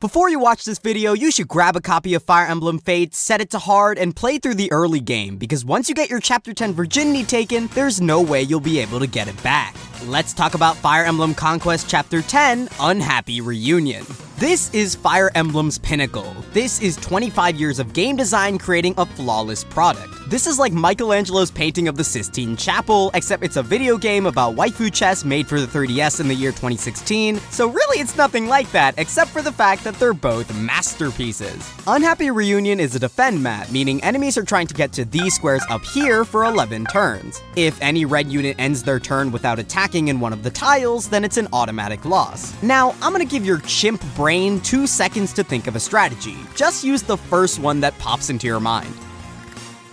Before you watch this video, you should grab a copy of Fire Emblem Fates, set it to hard, and play through the early game, because once you get your Chapter 10 virginity taken, there's no way you'll be able to get it back. Let's talk about Fire Emblem Conquest Chapter 10, Unhappy Reunion. This is Fire Emblem's pinnacle. This is 25 years of game design creating a flawless product. This is like Michelangelo's painting of the Sistine Chapel, except it's a video game about waifu chess made for the 3DS in the year 2016, so really it's nothing like that, except for the fact that they're both masterpieces. Unhappy Reunion is a defend map, meaning enemies are trying to get to these squares up here for 11 turns. If any red unit ends their turn without attacking in one of the tiles, then it's an automatic loss. Now, I'm gonna give your chimp brain 2 seconds to think of a strategy. Just use the first one that pops into your mind.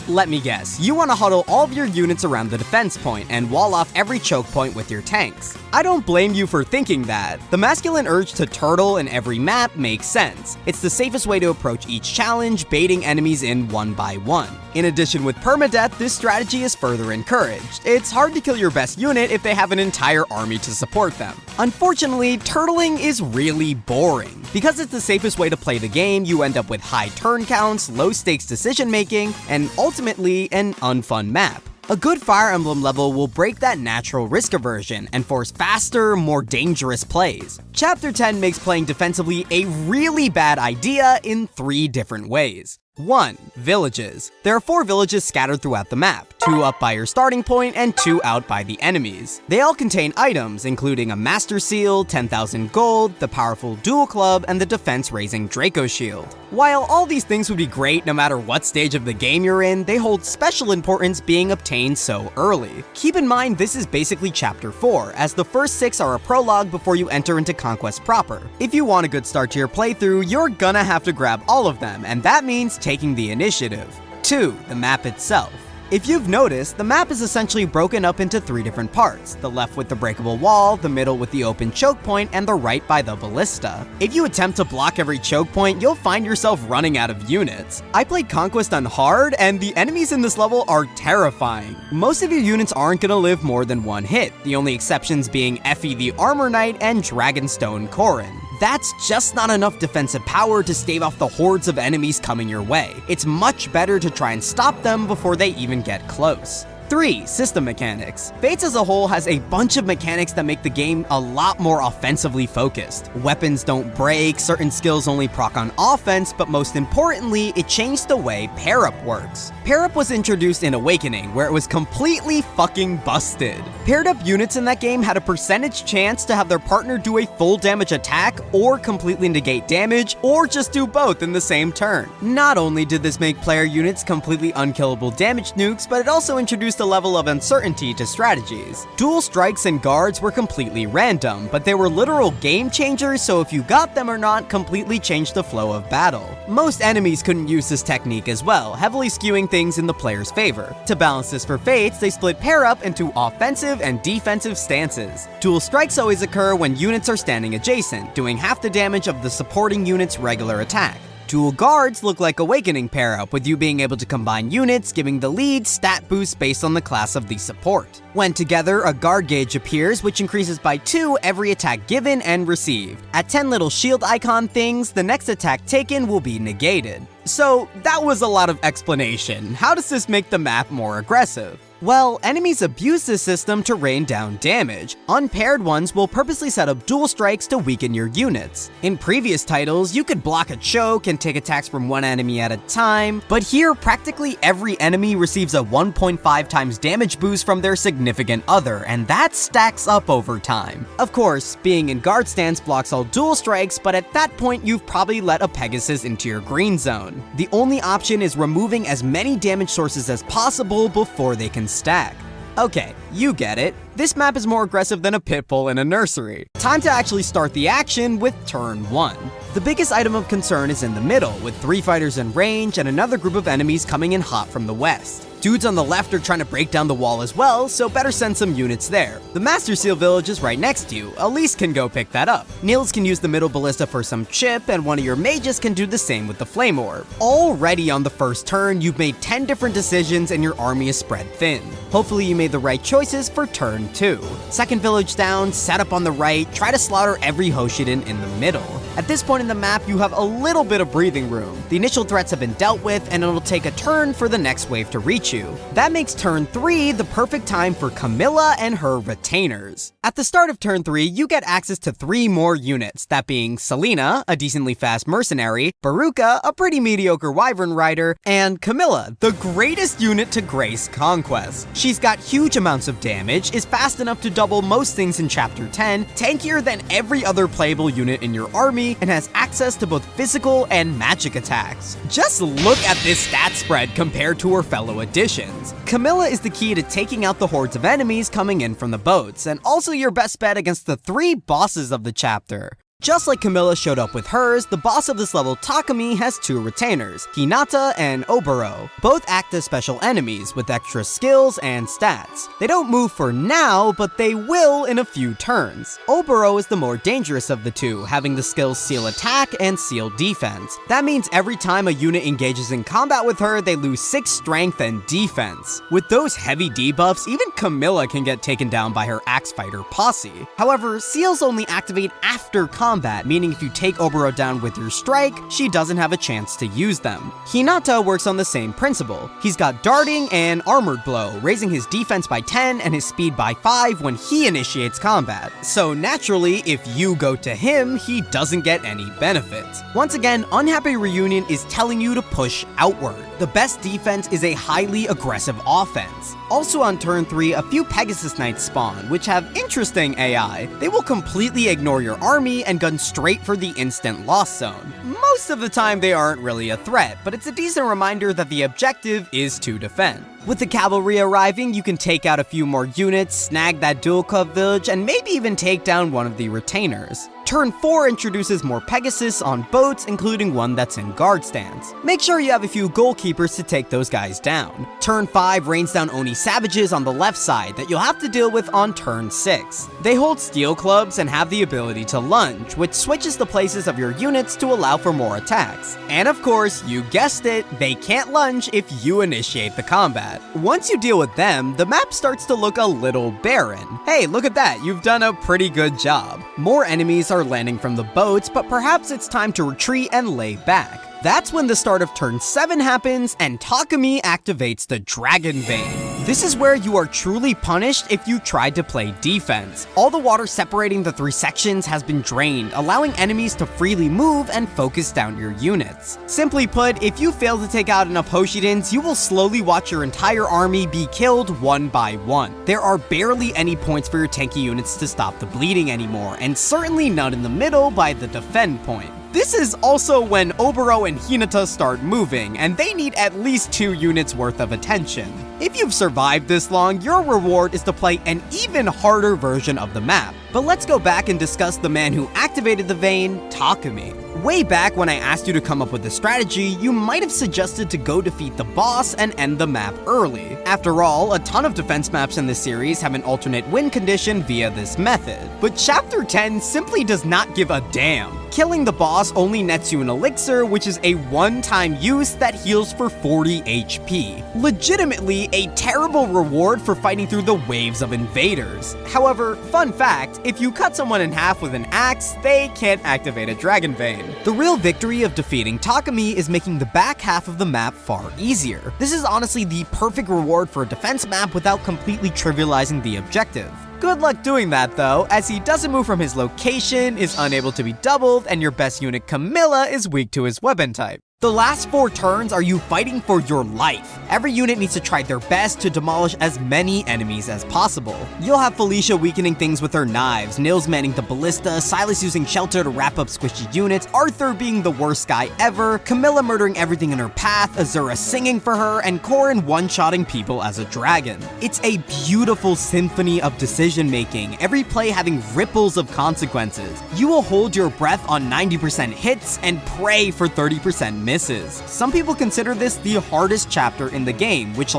Let me guess, you want to huddle all of your units around the defense point and wall off every choke point with your tanks. I don't blame you for thinking that. The masculine urge to turtle in every map makes sense. It's the safest way to approach each challenge, baiting enemies in one by one. In addition, with permadeath, this strategy is further encouraged. It's hard to kill your best unit if they have an entire army to support them. Unfortunately, turtling is really boring. Because it's the safest way to play the game, you end up with high turn counts, low stakes decision making, and ultimately an unfun map. A good Fire Emblem level will break that natural risk aversion and force faster, more dangerous plays. Chapter 10 makes playing defensively a really bad idea in 3 different ways. 1. Villages. There are 4 villages scattered throughout the map, 2 up by your starting point and 2 out by the enemies. They all contain items, including a Master Seal, 10,000 gold, the powerful Dual Club, and the defense-raising Draco Shield. While all these things would be great no matter what stage of the game you're in, they hold special importance being obtained so early. Keep in mind this is basically Chapter 4, as the first 6 are a prologue before you enter into Conquest proper. If you want a good start to your playthrough, you're gonna have to grab all of them, and that means taking the initiative. 2. The map itself. If you've noticed, the map is essentially broken up into 3 different parts, the left with the breakable wall, the middle with the open choke point, and the right by the ballista. If you attempt to block every choke point, you'll find yourself running out of units. I played Conquest on hard, and the enemies in this level are terrifying. Most of your units aren't gonna live more than 1 hit, the only exceptions being Effie the Armor Knight and Dragonstone Corrin. That's just not enough defensive power to stave off the hordes of enemies coming your way. It's much better to try and stop them before they even get close. 3. System mechanics. Fates as a whole has a bunch of mechanics that make the game a lot more offensively focused. Weapons don't break, certain skills only proc on offense, but most importantly, it changed the way pair-up works. Pair-up was introduced in Awakening, where it was completely fucking busted. Paired-up units in that game had a percentage chance to have their partner do a full damage attack, or completely negate damage, or just do both in the same turn. Not only did this make player units completely unkillable damage nukes, but it also introduced a level of uncertainty to strategies. Dual strikes and guards were completely random, but they were literal game changers, so if you got them or not completely changed the flow of battle. Most enemies couldn't use this technique as well, heavily skewing things in the player's favor. To balance this for Fates, they split pair up into offensive and defensive stances. Dual strikes always occur when units are standing adjacent, doing half the damage of the supporting unit's regular attack. Dual guards look like Awakening pair-up, with you being able to combine units, giving the lead stat boost based on the class of the support. When together, a guard gauge appears, which increases by 2 every attack given and received. At 10 little shield icon things, the next attack taken will be negated. So, that was a lot of explanation. How does this make the map more aggressive? Well, enemies abuse this system to rain down damage. Unpaired ones will purposely set up dual strikes to weaken your units. In previous titles, you could block a choke and take attacks from one enemy at a time, but here practically every enemy receives a 1.5 times damage boost from their significant other, and that stacks up over time. Of course, being in guard stance blocks all dual strikes, but at that point you've probably let a Pegasus into your green zone. The only option is removing as many damage sources as possible before they can stack. Okay, you get it. This map is more aggressive than a pit bull in a nursery. Time to actually start the action with turn 1. The biggest item of concern is in the middle, with 3 fighters in range and another group of enemies coming in hot from the west. Dudes on the left are trying to break down the wall as well, so better send some units there. The Master Seal village is right next to you. Elise can go pick that up. Nils can use the middle ballista for some chip, and one of your mages can do the same with the Flame Orb. Already on the first turn, you've made 10 different decisions and your army is spread thin. Hopefully you made the right choices for turn 2. Second village down, set up on the right, try to slaughter every Hoshiden in the middle. At this point in the map, you have a little bit of breathing room. The initial threats have been dealt with, and it'll take a turn for the next wave to reach you. That makes turn 3 the perfect time for Camilla and her retainers. At the start of turn 3, you get access to 3 more units, that being Selena, a decently fast mercenary, Baruka, a pretty mediocre wyvern rider, and Camilla, the greatest unit to grace Conquest. She's got huge amounts of damage, is fast enough to double most things in Chapter 10, tankier than every other playable unit in your army, and has access to both physical and magic attacks. Just look at this stat spread compared to her fellow additions. Camilla is the key to taking out the hordes of enemies coming in from the boats, and also your best bet against the 3 bosses of the chapter. Just like Camilla showed up with hers, the boss of this level, Takumi, has 2 retainers, Hinata and Oboro. Both act as special enemies with extra skills and stats. They don't move for now, but they will in a few turns. Oboro is the more dangerous of the 2, having the skills Seal Attack and Seal Defense. That means every time a unit engages in combat with her, they lose 6 strength and defense. With those heavy debuffs, even Camilla can get taken down by her Axe Fighter posse. However, seals only activate after combat, meaning if you take Oboro down with your strike, she doesn't have a chance to use them. Hinata works on the same principle. He's got Darting and Armored Blow, raising his defense by 10 and his speed by 5 when he initiates combat. So naturally, if you go to him, he doesn't get any benefits. Once again, Unhappy Reunion is telling you to push outward. The best defense is a highly aggressive offense. Also on turn 3, a few Pegasus Knights spawn, which have interesting AI. They will completely ignore your army and gun straight for the instant loss zone. Most of the time they aren't really a threat, but it's a decent reminder that the objective is to defend. With the cavalry arriving, you can take out a few more units, snag that dual club village, and maybe even take down one of the retainers. Turn 4 introduces more Pegasus on boats, including one that's in guard stance. Make sure you have a few goalkeepers to take those guys down. Turn 5 rains down Oni savages on the left side that you'll have to deal with on turn 6. They hold steel clubs and have the ability to lunge, which switches the places of your units to allow for more attacks. And of course, you guessed it, they can't lunge if you initiate the combat. Once you deal with them, the map starts to look a little barren. Hey, look at that, you've done a pretty good job. More enemies are landing from the boats, but perhaps it's time to retreat and lay back. That's when the start of turn 7 happens and Takumi activates the Dragon Vein. This is where you are truly punished if you tried to play defense. All the water separating the 3 sections has been drained, allowing enemies to freely move and focus down your units. Simply put, if you fail to take out enough Hoshidans, you will slowly watch your entire army be killed one by one. There are barely any points for your tanky units to stop the bleeding anymore, and certainly none in the middle by the defend point. This is also when Oboro and Hinata start moving, and they need at least 2 units worth of attention. If you've survived this long, your reward is to play an even harder version of the map. But let's go back and discuss the man who activated the vein, Takumi. Way back when I asked you to come up with a strategy, you might have suggested to go defeat the boss and end the map early. After all, a ton of defense maps in this series have an alternate win condition via this method. But Chapter 10 simply does not give a damn. Killing the boss only nets you an elixir, which is a one-time use that heals for 40 HP. Legitimately, a terrible reward for fighting through the waves of invaders. However, fun fact, if you cut someone in half with an axe, they can't activate a Dragon Vein. The real victory of defeating Takumi is making the back half of the map far easier. This is honestly the perfect reward for a defense map without completely trivializing the objective. Good luck doing that though, as he doesn't move from his location, is unable to be doubled, and your best unit Camilla is weak to his weapon type. The last 4 turns are you fighting for your life. Every unit needs to try their best to demolish as many enemies as possible. You'll have Felicia weakening things with her knives, Nils manning the ballista, Silas using shelter to wrap up squishy units, Arthur being the worst guy ever, Camilla murdering everything in her path, Azura singing for her, and Corrin one-shotting people as a dragon. It's a beautiful symphony of decision-making, every play having ripples of consequences. You will hold your breath on 90% hits and pray for 30% misses. Some people consider this the hardest chapter in the game, which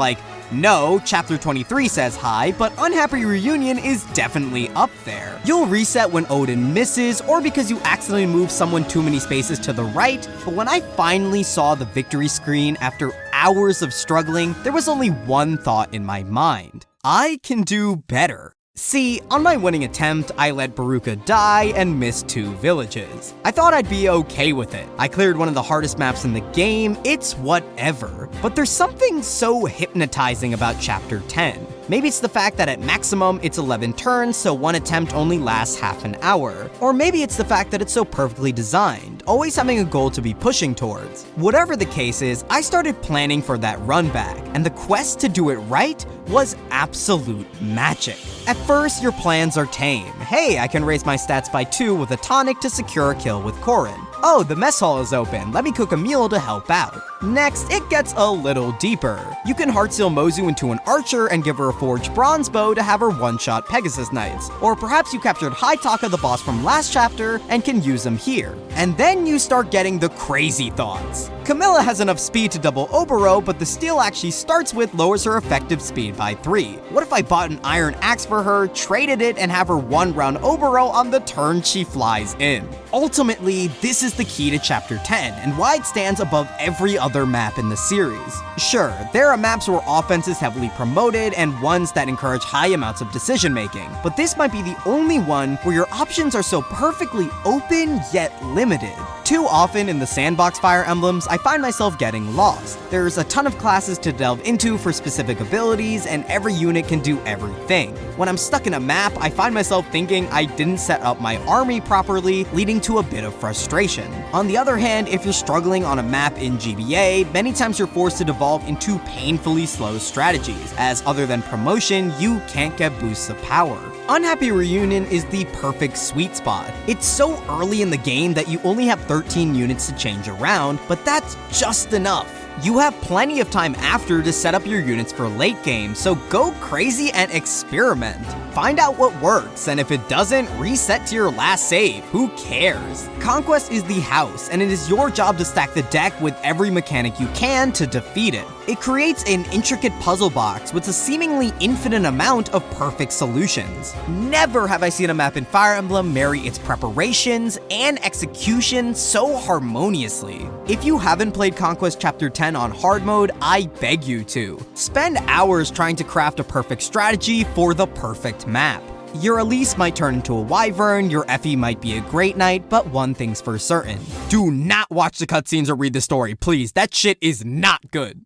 no, Chapter 23 says hi, but Unhappy Reunion is definitely up there. You'll reset when Odin misses, or because you accidentally move someone too many spaces to the right, but when I finally saw the victory screen after hours of struggling, there was only one thought in my mind. I can do better. See, on my winning attempt, I let Baruka die and missed 2 villages. I thought I'd be okay with it. I cleared one of the hardest maps in the game, it's whatever. But there's something so hypnotizing about Chapter 10. Maybe it's the fact that at maximum it's 11 turns, so one attempt only lasts half an hour. Or maybe it's the fact that it's so perfectly designed, always having a goal to be pushing towards. Whatever the case is, I started planning for that run back, and the quest to do it right was absolute magic. At first, your plans are tame. Hey, I can raise my stats by 2 with a tonic to secure a kill with Corrin. Oh, the mess hall is open, let me cook a meal to help out. Next, it gets a little deeper. You can heartseal Mozu into an archer and give her a forged bronze bow to have her one-shot Pegasus Knights. Or perhaps you captured Haitaka, the boss from last chapter, and can use them here. And then you start getting the crazy thoughts. Camilla has enough speed to double Obero, but the steal axe she starts with lowers her effective speed by 3. What if I bought an iron axe for her, traded it, and have her one-round Obero on the turn she flies in? Ultimately, this is the key to Chapter 10, and why it stands above every other map in the series. Sure, there are maps where offense is heavily promoted, and ones that encourage high amounts of decision-making, but this might be the only one where your options are so perfectly open, yet limited. Too often in the sandbox Fire Emblems, I find myself getting lost. There's a ton of classes to delve into for specific abilities, and every unit can do everything. When I'm stuck in a map, I find myself thinking I didn't set up my army properly, leading to a bit of frustration. On the other hand, if you're struggling on a map in GBA, many times you're forced to devolve into painfully slow strategies, as other than promotion, you can't get boosts of power. Unhappy Reunion is the perfect sweet spot. It's so early in the game that you only have 13 units to change around, but that's just enough. You have plenty of time after to set up your units for late game, so go crazy and experiment. Find out what works, and if it doesn't, reset to your last save, who cares? Conquest is the house, and it is your job to stack the deck with every mechanic you can to defeat it. It creates an intricate puzzle box with a seemingly infinite amount of perfect solutions. Never have I seen a map in Fire Emblem marry its preparations and execution so harmoniously. If you haven't played Conquest Chapter 10 on hard mode, I beg you to. Spend hours trying to craft a perfect strategy for the perfect map. Your Elise might turn into a wyvern, your Effie might be a great knight, but one thing's for certain. Do not watch the cutscenes or read the story, please. That shit is not good.